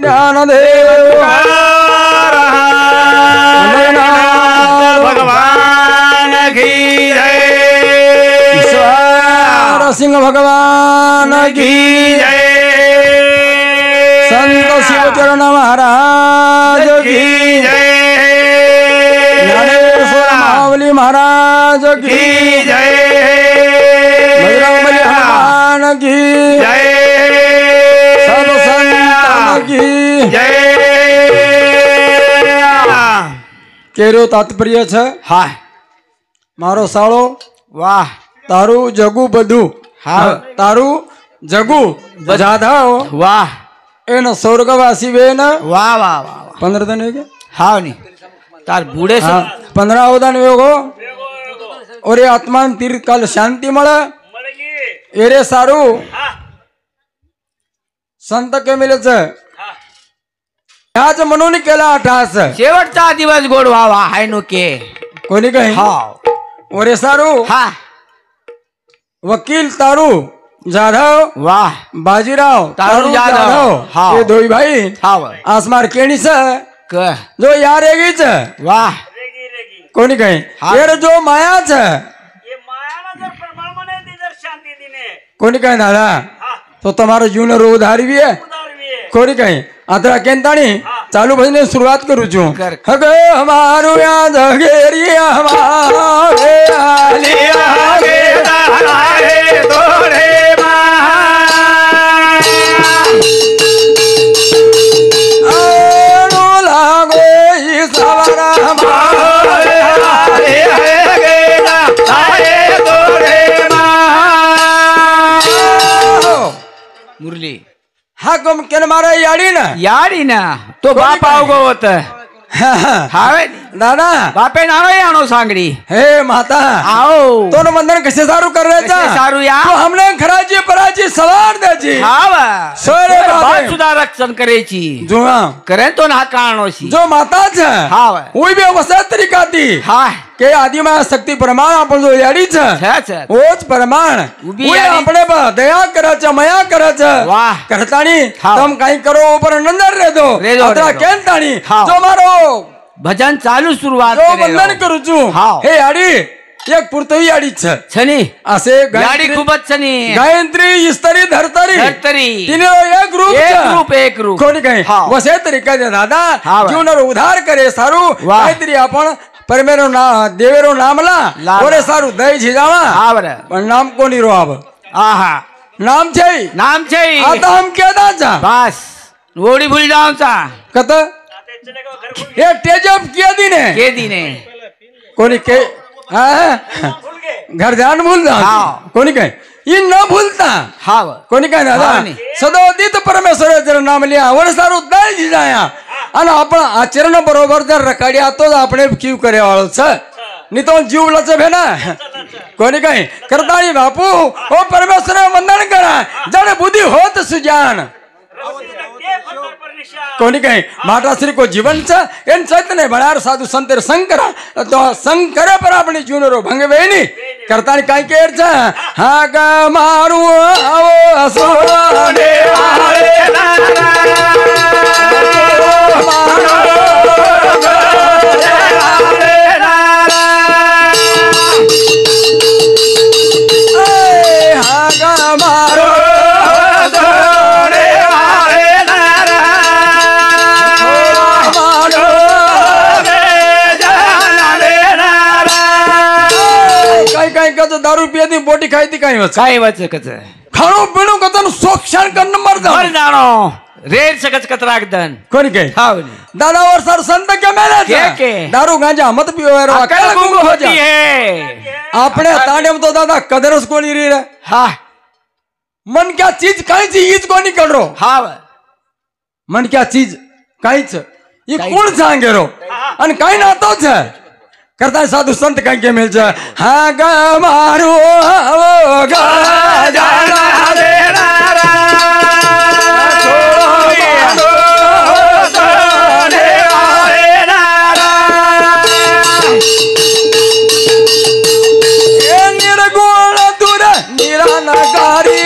ज्ञानदेव भगवान की जय। सिंह भगवान की जय। संत शिवचरण महाराज की जय। ज्ञानेश्वर मावली महाराज की जय। बजरंगबली हनुमान की जय। सब संत की जय। केरो तात्पर्य छे। हाँ मारो साळो वाह तारू जगू बधु। हाँ तारू जगू जाधव वाह एनो स्वर्गवासी बेन वाह वाह वाह 15 दिन हो गए। हाँ नहीं तार बूढ़े से 15 दिन वेगो और ये आत्मा तीर काल शांति मळे एरे सारू संत के मिले छे। आज मनोनी केला 18 शेवटचा दिवस गोड व्हावा हाय नो के कोणी कही। हाँ ओरे सारू हाँ वकील तारू जाधव वाह बाजीराव तारू जाधव हाँ ये दो भाई हाँ आसमार केणी से जो यार रेगी छे वाह कोणी कही। ये जो माया छे ये माया ना जर प्रमाण मने दर शांति दीने कोणी कही दादा तो तुम्हारो जीवन रो उधारी भी है कोणी कही। आतरा केंताणी चालू भजन शुरुआत करू छू। हग हमारो याद घेरिया हमारे आलिया गे तारे तोरे आनो लागो ई सवरा हमारे आलिया गे तारे तोरे मुरली हाँ कम केन मारा याड़ी ना तो बाप आओगो होत हावे दादा बापे नानो यानो सांगड़ी हे माता आओ तो न बंधन कैसे सारू कर रहे थे सारू यार तो हमने खराजी पराजी सवार दे जी हावा सोरे बाप सुधार रक्षण करे छी जो करे तो ना कारणो छी जो माता छे हावा कोई भी अवसर तरीका दी हां के आदिमा शक्ति प्रमाण अपन जो याड़ी छे ओच प्रमाण ओए अपने पर दया करे छे मया करे छे वाह करतानी तुम काई करो ऊपर नंदर रे दो अतरा केनतानी जो मारो भजन चालू शुरुआत करे वंदन करू छु। हे याड़ी एक पुरतवी याड़ी छे छनी असे याड़ी खूबच छनी गायत्री स्तरी धरतरी तीनो एक रूप कोनी कही वसे तरीका दे दादा जीवन रो उद्धार करे सारू गायत्री अपन परमेरो ना देवेरो नाम ला ओरे सारू दई झिजावा आवरे पण नाम कोनी रो आव आहा नाम छे आ तो हम केदा छा बस ओडी भूल जाऊ छा कत ये तेजब के दिने कोनी के हां घर ध्यान भूल जा कोनी के ये न भूलता हां कोनी के दादा सदोदित परमेश्वर जर नाम लिया ओरे सारू दई झिजाया અને આપણા આચરણ બરોબર જર રકાડ્યા તો આપણે ક્યુ કરે વાળો છે ની તો જીવ લચે ભેના કોની કઈ કરતાણી બાપુ ઓ પરમેશ્વર વંદન કરા જણ બુદ્ધિ હોત સુજાન કોની કઈ માતા શ્રી કો જીવન છે એન ચૈતન્ય બળાર સાધુ સંતર સંકરા તો સંકરે પર આપણી જીવનરો ભંગવે ની કરતાણી કાઈ કેર છે હા ગ મારું આવો સોને આરે दारू पिए थी बोटी खाई थी काई वच कच खाणो पीणो कतन सोक्षण कन मर जानो रेर सकच कतराक दन कोनी के हां दादा और सर संत के मेले के दारू गांजा मत पियो रो अकल गुंग होती है आपने तांडे में तो दादा कदरस कोनी री रे हां मन क्या चीज काई चीज कोनी कर रो हां मन क्या चीज काई छ ये कोण सांगे रो अन काई ना तो छ करता है साधु संत कहीं के मिल जाए हाँ गा मारो गा जाना देना निर्गुण दूर निरानकारी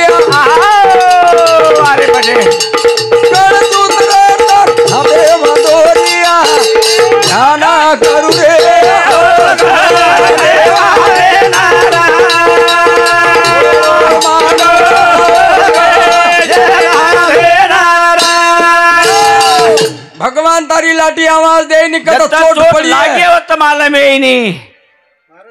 दाटी आवाज देईनी कदा चोट पडी लागे होत मला मेईनी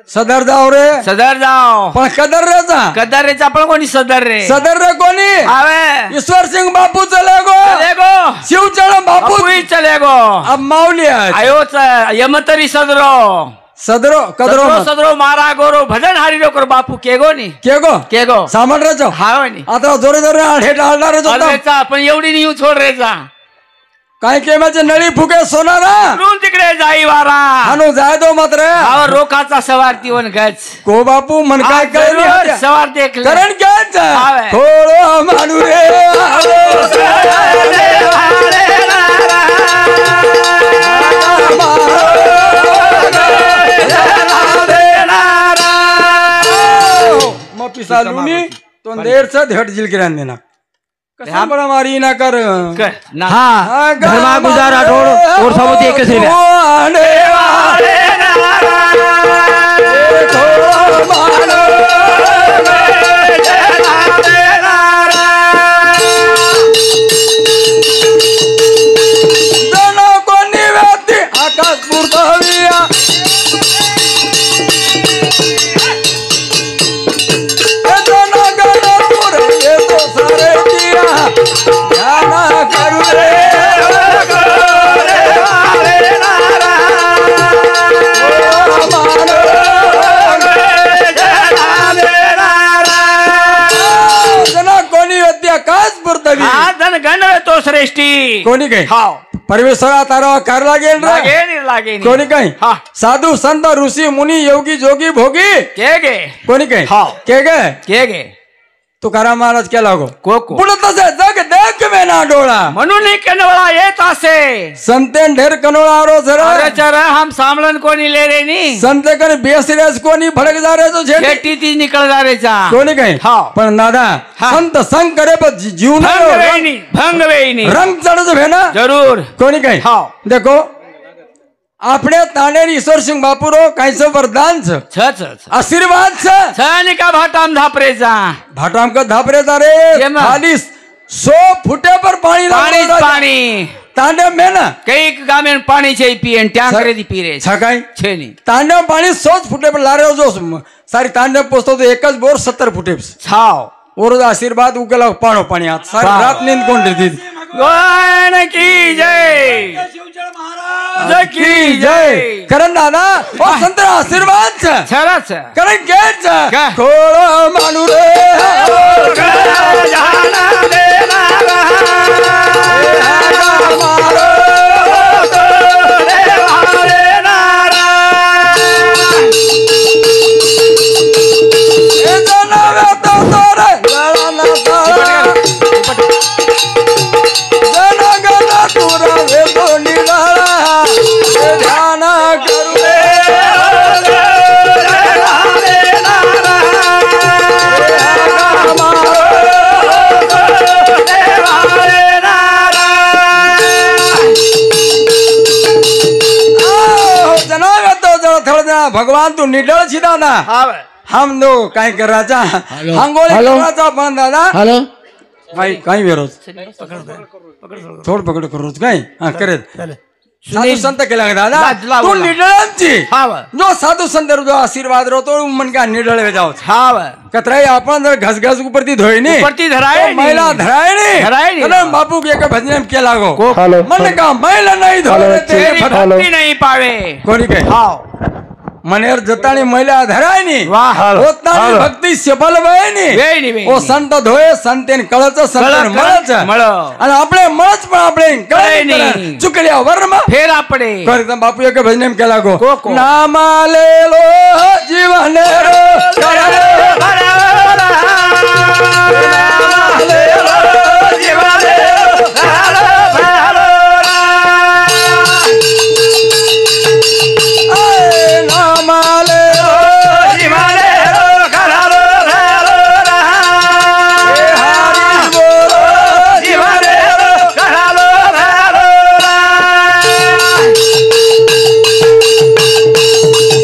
सदर जाओ रे सदर जाओ पण कदर रे जा कदर रे पण कोणी सदर रे कोणी आवे ईश्वर सिंह बापू चले गो शिवचरण बापू ही चले गो अब माऊली आयो यमतरी सदरो कदरो मारा गोरो भजन हारी रो कर बापू केगो सामान रे हाव नी आता जोरे जोरे हे डाळणार रे जोता पण एवढी न्यू छोड रे जा काय के माझे नळी फुके सोनारा रून तिकडे जाई वारा हानो जाय दो मत रे हाव रोखाचा सवारती वन गच को बापू मन काय करे सवार देख ले करण गच थोडो मानू रे पिसा लूनी तो देर से धेट जिल गिरान देना कसा बड़ा मारी ना कर हाँ धर्मा गुजारा ढोड़ और सब एक से दोनों को निवेदी आकाश पुरतविया तो श्रेष्ठी कोणी काही हाव परमेश्वरा तारा कर लागे कोणी काही साधू संत ऋषी मुनी योगी जोगी भोगी के कोणी काही के तुकाराम महाराज केला गो बोलत असे जग देख में ना डोळा म्हणून कनवळा येत असे संतेन ढेर कनवळा रो जरा हम सामलन कोणी ले रे नी संत कर बेसरेस कोणी भडक जा रे तो झेटी ती निकल जा रे चा कोणी काही पण दादा संत संग करे पण जीवन भंग वेईनी रंग चढच भेना जरूर कोणी काही देखो अपने ताने ईश्वर सिंह बापू रो कैसे वरदान आशीर्वाद का भाटाम धापरे जा भाटाम का धापरे जा रे खाली 100 फुटे पर पानी तांडव में ना कई गाँव में पानी चाहिए पिए टैंकरे दी पी रहे छकाई छे नहीं तांडव पानी 100 फुटे पर ला रहे हो जो सारी तांडव पोस्तो तो एक बोर 70 फुटे छाओ और आशीर्वाद उगला पानो पानी हाथ सारी रात नींद कौन दी गोन की जय की जय करण दादा ओ संत आशीर्वाद करण गेट थोड़ा मानू रे जाना देना भगवान तू निडळ छिदा ना हम दो काय करायचा हांगोळी करायचा पण दादा काय काय विरोध थोड पकड करू काय करत साधू संत केला दादा तू निडळांची जो साधू संत जो आशीर्वाद रो तो मन का निडळ जाओ कतराई आपण जर घसघस उपरती धोईनी उपरती धराय महिला धरायनी कदम बापू के भजन केला गो मन का महिला नहीं धोले नहीं पावे कोणी काय मनेर जतानी महिला धरायनी होतानी भक्ती सफल वयनी ओ संत धोये संतेन कळच संतेन मळच आणि आपले मळच पण आपले कळनी चुकल्या वर्म फेर आपले करता बापू एक भजन केला गो नामालेलो जीवन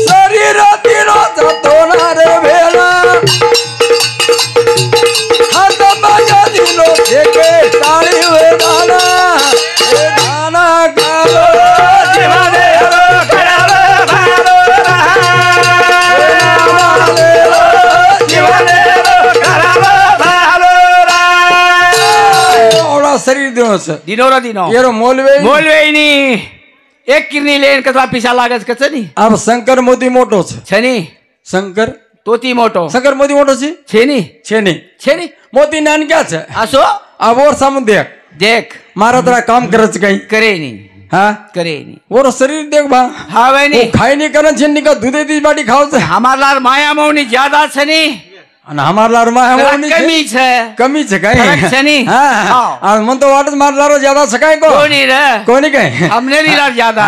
शरीर तीनो जातो ना रे भेल છે દિનોરા દિનો એરો મોલવે ની એક કિરની લેન કેટલા પૈસા લાગે છે કચની આ શંકર મોતી મોટો છે ની શંકર તોતી મોટો શંકર મોતી મોટો છે ની મોતી નાન ક્યાં છે આ શું આ વોર સામુ દેખ મારા તરા કામ કરે છે કઈ કરે નહીં हाँ करे नहीं वो शरीर देख बा हाँ भाई नहीं खाई नहीं करन छिन का दूधे दी बाटी खाओ से हमार लाल माया मौनी ज्यादा छे नहीं અને અમાર લાર માં કમી છે કઈ છે ની હા આ મન તો વાટ માર લારો જ્યાદા સકાય કોની કઈ અમને ની લાર જ્યાદા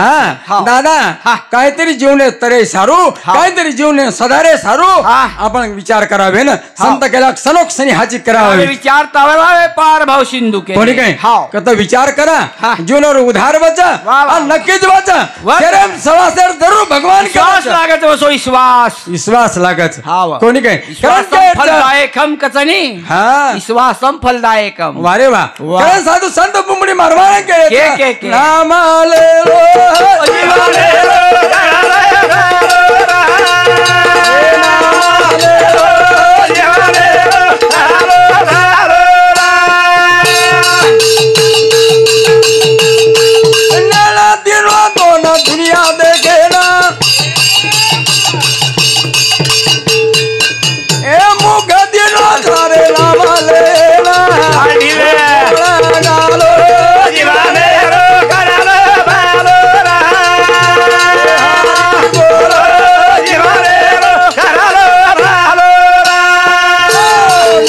હા દાદા કાઈતરી જીવને તરે સારું કાઈતરી જીવને સદારે સારું આપણ વિચાર કરાવે ને સંત કેલા સનોક સની હાજી કરાવે વિચાર તાવલાવે પાર ભાવ સિંધુ કે કોની કઈ કતો વિચાર કરા જીવનો ઉધાર બચા આ નક્કી જ બચા કેરેમ સવાસર જરૂર ભગવાન કે વિશ્વાસ લાગે તો સો વિશ્વાસ લાગે છે કોની કઈ फलदायकम कचनी हाँ विश्वासम फलदायकम वारे वाह करे साधु संत बुमड़ी मारवाने के नाम ले लो जीवाने नाला दिनों दोनों दुनिया देखे ना सारे लावा लेना आड़ी ले गालो जीवाने रो करालो बालो रा बोलो जीवाने रो करालो बालो रा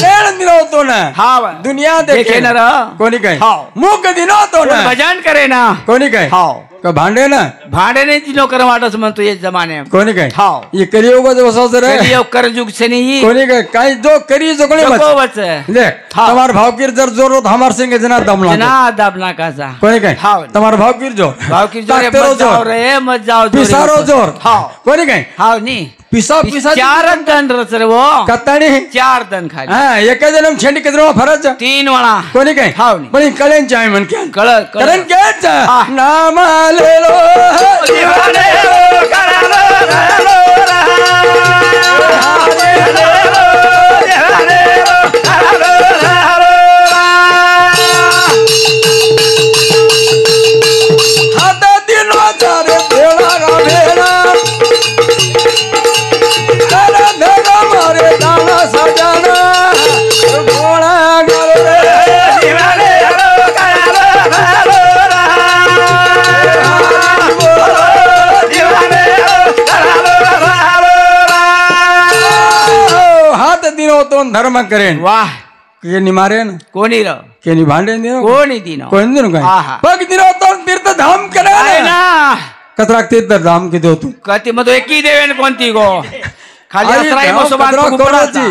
नेण दिनो तो ना हां दुनिया देखे न रा कोनी कहे हां मुख दिनो तो ना भजन करे ना कोनी कहे हां का भांडे ने दिनो करवाटो मन तो ये जमाने में कोनी कहे हां ये करियोग जो सोच रे करियोग कर जुग से नहीं कोनी कहे काई जो करी जो कोनी बच देख तमार भावकीर जर जोर तो हमार संगे जना दमला कासा कोनी कहे हां तमार भावकीर जो रे मत जाओ पिसारो जोर हां कोनी कहे हां नी पिसा 4 दन रच रे वो कतणी 4 दन खाली हां एक जन्म छेंडी कदरो फरज 3 वाला कोनी कहे हां बड़ी कलेन चाहे मन के करन के नाम ले लो जीवाने करालो करालो हाथ दिनो तारे भेड़ा रा भेड़ा तारा भेड़ा मारे दाना सजाना घोड़ा गल रे जीवाने करालो करालो तो धर्म करें वाह के नि मारे न कोनी रो के नि भांडे दिनो कोनी दिनो कहीं पग दिनो तो तीर्थ धाम करे ना कतरा तीर्थ धाम के दो तू कति म तो एक ही देवे न कोंती को खाली असराई मो सबान को कोराची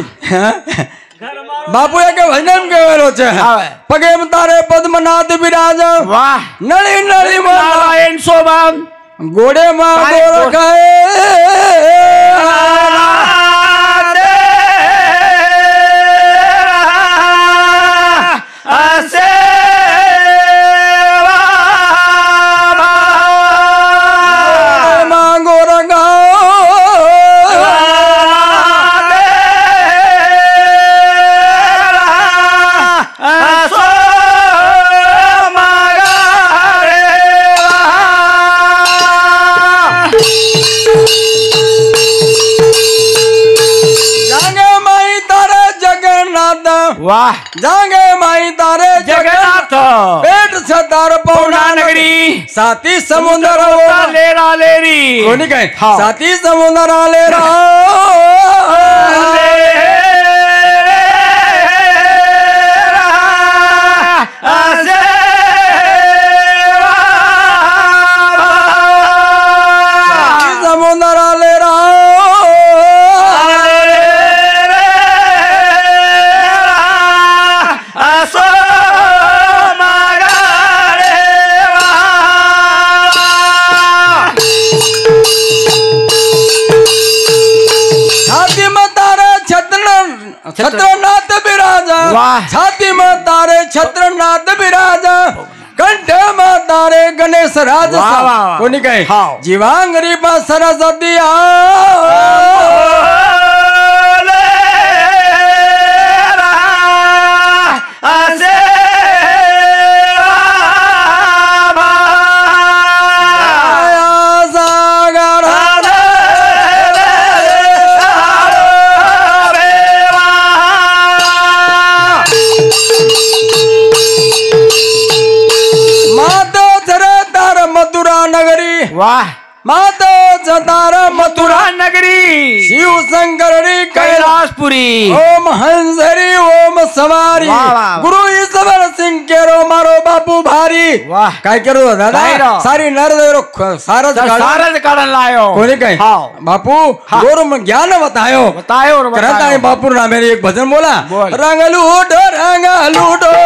बापू के भजन के वेलो छे पगे म तारे पद्मनाथ विराज वाह नळी नळी नारायण शोभा गोड़े मा गोर खाए वाह जागे माई तारे जगन्नाथ पेट सदार पौना नगरी साथी समुद्र लेरा लेरी कोनी कहे साथी समुद्र लेरा समुद्र लेरा छत्रनाथ विराजा छाती में तारे छत्रनाथ विराजा कंठ में तारे गणेश राजा कोनी कहे जीवांगरी पर सरस्वतिया वाह माता जतारा मथुरा नगरी शिव शंकरी कैलाशपुरी ओम हंसरी ओम सवारी गुरु ईश्वर सिंह केरो मारो बापू भारी वाह काय करो दादा सारी नरदेव सारद काढन लायो कोणी काय बापू गोरु ज्ञान बतायो करता है बापू ना मेरे एक भजन बोला रंग लूटो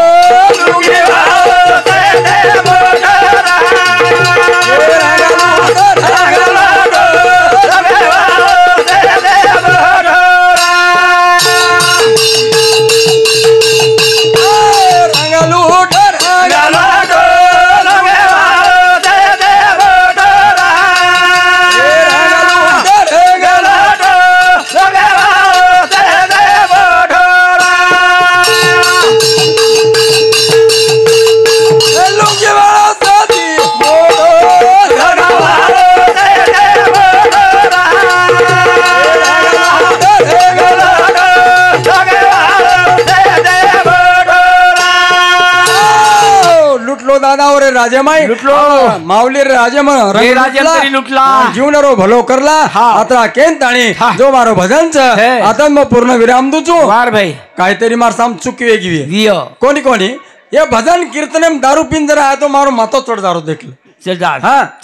दादा और राजेमाई लुटलो माऊली राजे लुटला जीवनारो भलो करला आता केन ताणी जो मारो भजन आता मग पूर्ण विराम दूचू वार भाई काहीतरी मार साम चुकी वेगळी कोणी ये भजन कीर्तन दारू पिन जरा आहे तो मारो मातो चढ दारू देखल चल जा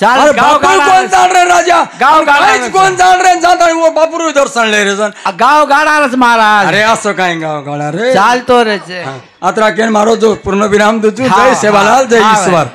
चल गाव कौन जान रे राजा गाव कौन जान रे जाता वो बापूर दर्शन ले रे जन गाव गाडारच महाराज अरे असं काय गाव गाडा रे चालतो रे आता केन मारो जो पूर्ण विराम दूचू जय सेवालाल जय ईश्वर